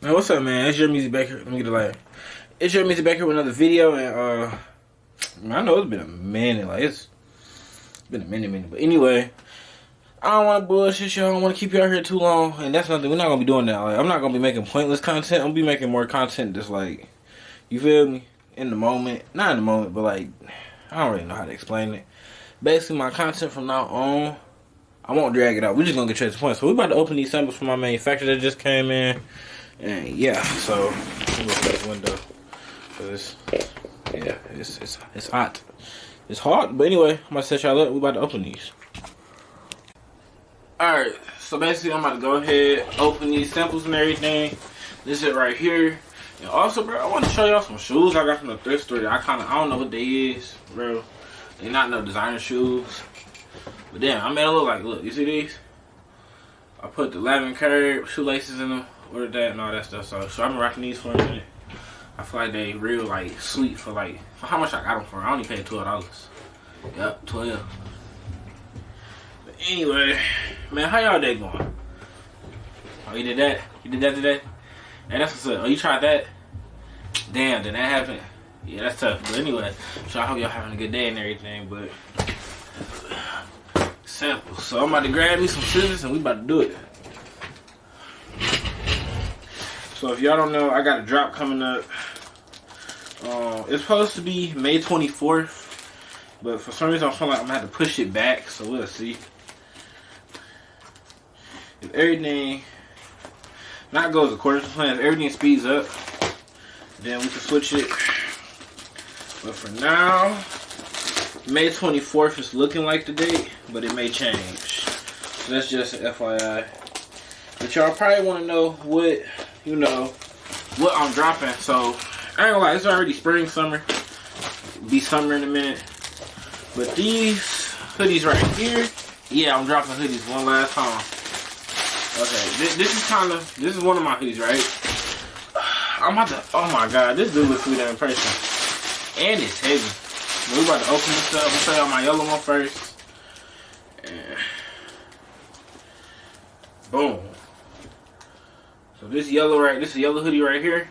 Hey, what's up, man? It's your Music Baker. Let me get a light. It's your Music Baker with another video, and I know it's been a minute. Like it's been a minute. But anyway, I don't want to bullshit y'all. I don't want to keep you out here too long, and that's nothing. We're not gonna be doing that. Like I'm not gonna be making pointless content. I'm gonna be making more content that's like, you feel me, in the moment. Not in the moment, but like I don't really know how to explain it. Basically, my content from now on, I won't drag it out. We're just gonna get straight to the point. So we're about to open these samples from my manufacturer that just came in. And yeah, so I'm gonna close the window. Cause it's hot. It's hot, but anyway, I'm gonna set y'all up. We about to open these. Alright, so basically I'm about to go ahead, open these samples and everything. This is it right here. And also, bro, I want to show y'all some shoes I got from the thrift store. I don't know what they is, bro. They not no designer shoes. But damn, I made it look like, look, you see these? I put the Lavin curve shoelaces in them. Ordered that and all that stuff. So I've been rocking these for a minute. I feel like they real like sweet for how much I got them for. I only paid $12. Yep, 12. But anyway, man, how y'all day going? Oh, you did that? You did that today? And that's what's up. Oh, you tried that? Damn, did that happen? Yeah, that's tough. But anyway, so I hope y'all having a good day and everything. But simple. So I'm about to grab me some scissors and we about to do it. So if y'all don't know, I got a drop coming up. It's supposed to be May 24th, but for some reason I feel like I'm gonna have to push it back. So we'll see. If everything not goes according to plan, if everything speeds up, then we can switch it. But for now, May 24th is looking like the date, but it may change. So that's just an FYI. But y'all probably want to know what. You know what I'm dropping. So I ain't gonna lie, it's already spring, summer. Be summer in a minute. But these hoodies right here, yeah, I'm dropping hoodies one last time. Okay, this is one of my hoodies, right? I'm about to, oh my god, this dude looks sweeter in person. And it's heavy. But we about to open this up. I'm gonna show y'all my yellow one first. And boom. So this is a yellow hoodie right here.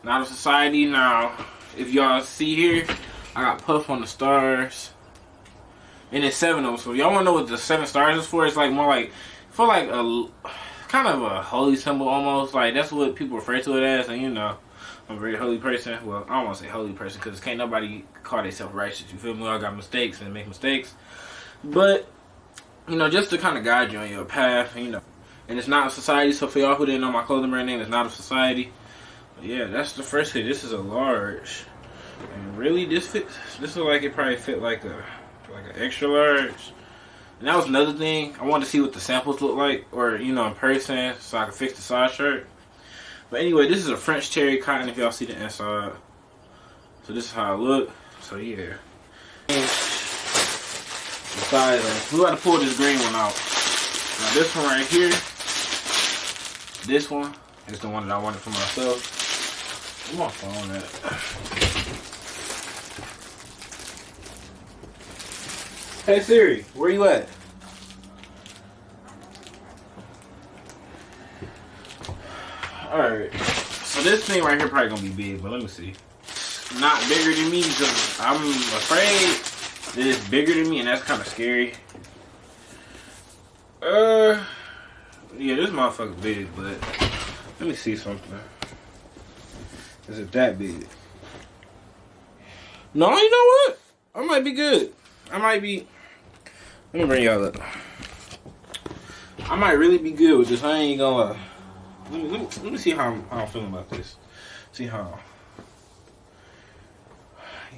Not a Society. Now, if y'all see here, I got Puff on the stars. And it's 7 of them. So if y'all want to know what the 7 stars is for, it's like more like, for like a, kind of a holy symbol almost. Like, that's what people refer to it as. And you know, I'm a very holy person. Well, I don't want to say holy person because can't nobody call themselves righteous. You feel me? We all got mistakes and make mistakes. But you know, just to kind of guide you on your path, you know. And it's Not a Society, so for y'all who didn't know my clothing brand name, it's Not a Society. But yeah, that's the first hit. This is a large. And really, this fits, this looks like it probably fit like an extra large. And that was another thing. I wanted to see what the samples look like, or, you know, in person, so I could fix the side shirt. But anyway, this is a French terry cotton, if y'all see the inside. So this is how it look. So yeah. Besides, we got to pull this green one out. Now this one right here, this one is the one that I wanted for myself. Where's my phone at? Hey Siri, where you at? Alright, so this thing right here probably gonna be big, but let me see. Not bigger than me because I'm afraid it's bigger than me, and that's kind of scary. Yeah, this motherfucker's big, but let me see something. Is it that big? No, you know what? I might be good. Let me bring y'all up. I might really be good with this. I ain't gonna lie. Let me see how I'm feeling about this. See how.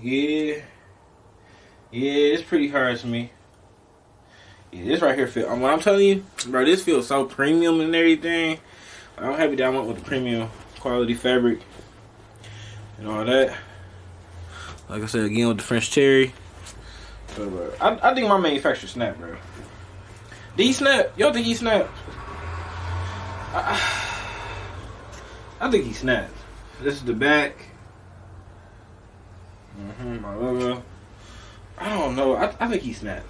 Yeah, it's pretty hard to me. Yeah, this right here feel. What I'm telling you, bro, this feels so premium and everything. I'm happy that I went with the premium quality fabric and all that. Like I said again with the French terry. So, bro, I think my manufacturer snapped, bro. Did he snap? Y'all think he snapped? I think he snapped. This is the back. My logo. I don't know. I think he snapped.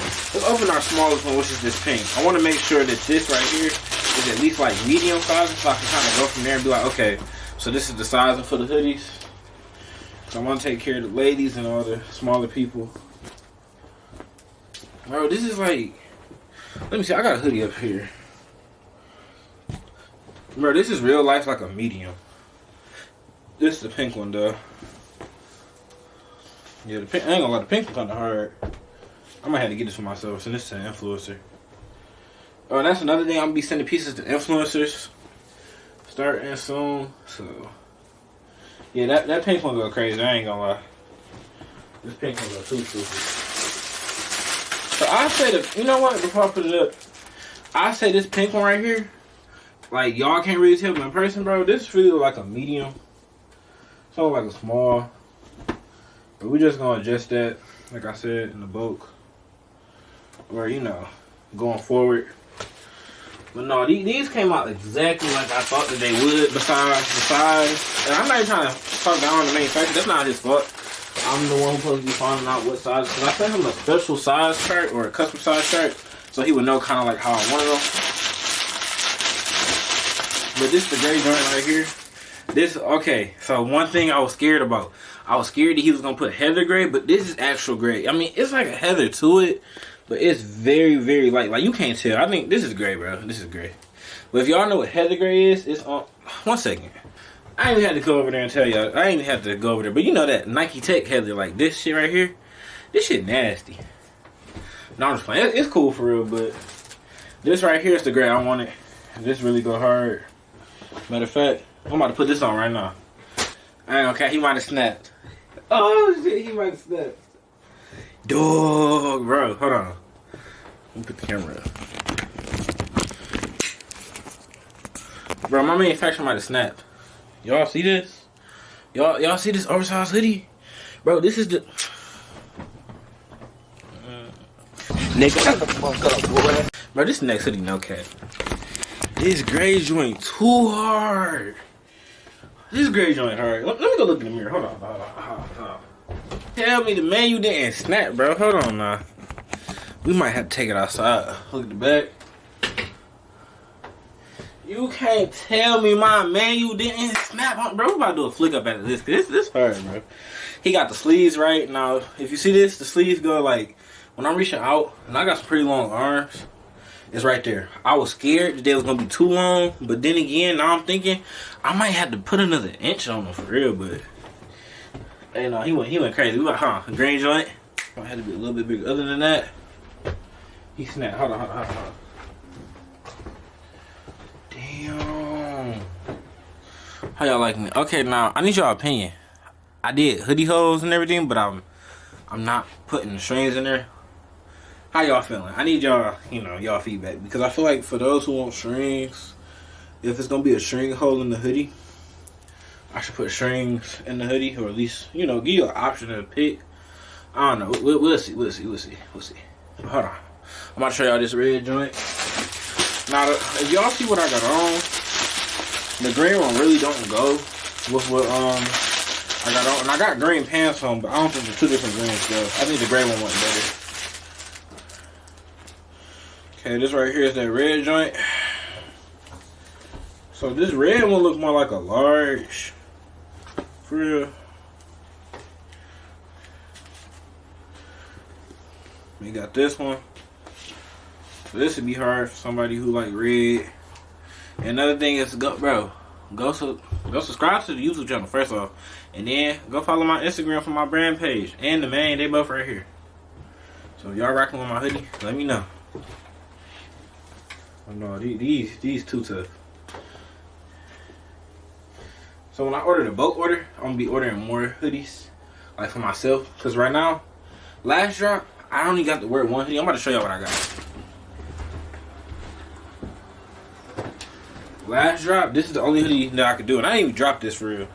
Let's open our smallest one, which is this pink. I want to make sure that this right here is at least like medium size, so I can kind of go from there and be like, okay, so this is the sizing for the hoodies. So I want to take care of the ladies and all the smaller people. Bro, this is like, let me see, I got a hoodie up here. Bro, this is real life like a medium. This is the pink one though. Yeah, the pink, I ain't gonna lie, the pink one's kinda hard. I might have to get this for myself, send this to an influencer. Oh, and that's another thing, I'm gonna be sending pieces to influencers. Starting soon, so. Yeah, that pink one go crazy, I ain't gonna lie. This pink one go too stupid. So I say that, you know what, before I put it up, I say this pink one right here, like y'all can't really tell me in person, bro, this is really like a medium. It's not like a small. But we just gonna adjust that, like I said, in the bulk. Or, you know, going forward. But no, these came out exactly like I thought that they would, besides the size. And I'm not even trying to talk down on the manufacturer, that's not his fault. I'm the one who's supposed to be finding out what size. Because I sent him a special size chart or a custom size chart, so he would know kind of like how I wanted them. But this is the gray joint right here. This, okay, so one thing I was scared about. I was scared that he was going to put heather gray, but this is actual gray. I mean, it's like a heather to it, but it's very, very light. Like, you can't tell. I think this is gray, bro. This is gray. But if y'all know what heather gray is, it's on... One second. I ain't even had to go over there and tell y'all. I ain't even have to go over there. But you know that Nike Tech heather, like this shit right here? This shit nasty. No, I'm just playing. It's cool for real, but this right here is the gray I wanted. This really go hard. Matter of fact, I'm about to put this on right now. I ain't okay. He might have snapped. Oh shit, he might have snapped. Dog, bro, hold on. Let me put the camera up. Bro, my manufacturer might have snapped. Y'all see this? Y'all see this oversized hoodie? Bro, this is the... Nigga, shut the fuck up, boy. Bro, this next hoodie, no cap. This gray joint too hard. This gray joint hard. Let me go look in the mirror. Hold on. Tell me the menu didn't snap, bro. Hold on now. We might have to take it outside. Look at the back. You can't tell me my menu didn't snap, bro. We about to do a flick up after this. This hard, bro. He got the sleeves right now. If you see this, the sleeves go like when I'm reaching out, and I got some pretty long arms. It's right there. I was scared that they was gonna be too long, but then again, now I'm thinking I might have to put another inch on them for real. But hey, no, he went crazy. We went, green joint. I had to be a little bit bigger. Other than that, he snapped. Hold on. Damn. How y'all like me? Okay, now I need y'all opinion. I did hoodie holes and everything, but I'm not putting the strings in there. How y'all feeling? I need y'all, y'all feedback. Because I feel like for those who want strings, if it's going to be a string hole in the hoodie, I should put strings in the hoodie. Or at least, give you an option to pick. I don't know. We'll see. Hold on. I'm about to show y'all this red joint. Now, if y'all see what I got on, the green one really don't go with what I got on. And I got green pants on, but I don't think the two different greens go. I think the gray one went better. Okay, this right here is that red joint. So this red one looks more like a large. For real. We got this one. So this would be hard for somebody who like red. And another thing is, go subscribe to the YouTube channel first off. And then go follow my Instagram for my brand page. And the main, they both right here. So if y'all rocking with my hoodie, let me know. Oh no, these too tough. So when I order the bulk order, I'm gonna be ordering more hoodies, like for myself. Cause right now, last drop, I only got to wear one hoodie. I'm about to show y'all what I got. Last drop, this is the only hoodie that I could do, and I didn't even drop this for real.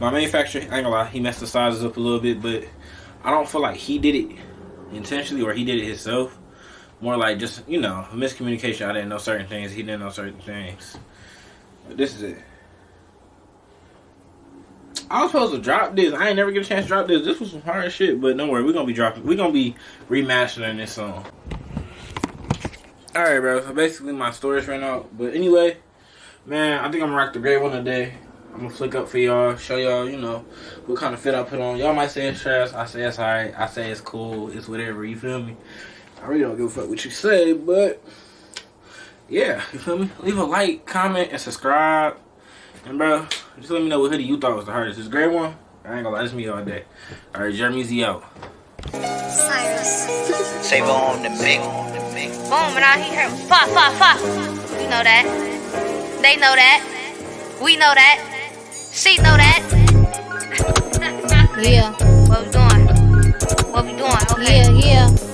My manufacturer, I ain't gonna lie, he messed the sizes up a little bit, but I don't feel like he did it intentionally or he did it himself. More like just, miscommunication. I didn't know certain things. He didn't know certain things. But this is it. I was supposed to drop this. I ain't never get a chance to drop this. This was some hard shit, but don't worry. We're going to be dropping. We're going to be remastering this song. Alright, bro. So basically, my storage ran out. But anyway, man, I think I'm gonna rock the gray one today. I'm gonna flick up for y'all, show y'all, you know, what kind of fit I put on. Y'all might say it's trash. I say it's alright. I say it's cool. It's whatever. You feel me? I really don't give a fuck what you say, but yeah, you feel me? Leave a like, comment, and subscribe. And bro, just let me know what hoodie you thought was the hardest. This gray one? I ain't gonna lie, it's me all day. Alright, Jeremy Z out. Cyrus. Save on the big. Boom, and I hear fuck. You know that. They know that. We know that. She know that. Yeah. What we doing? Okay. Yeah.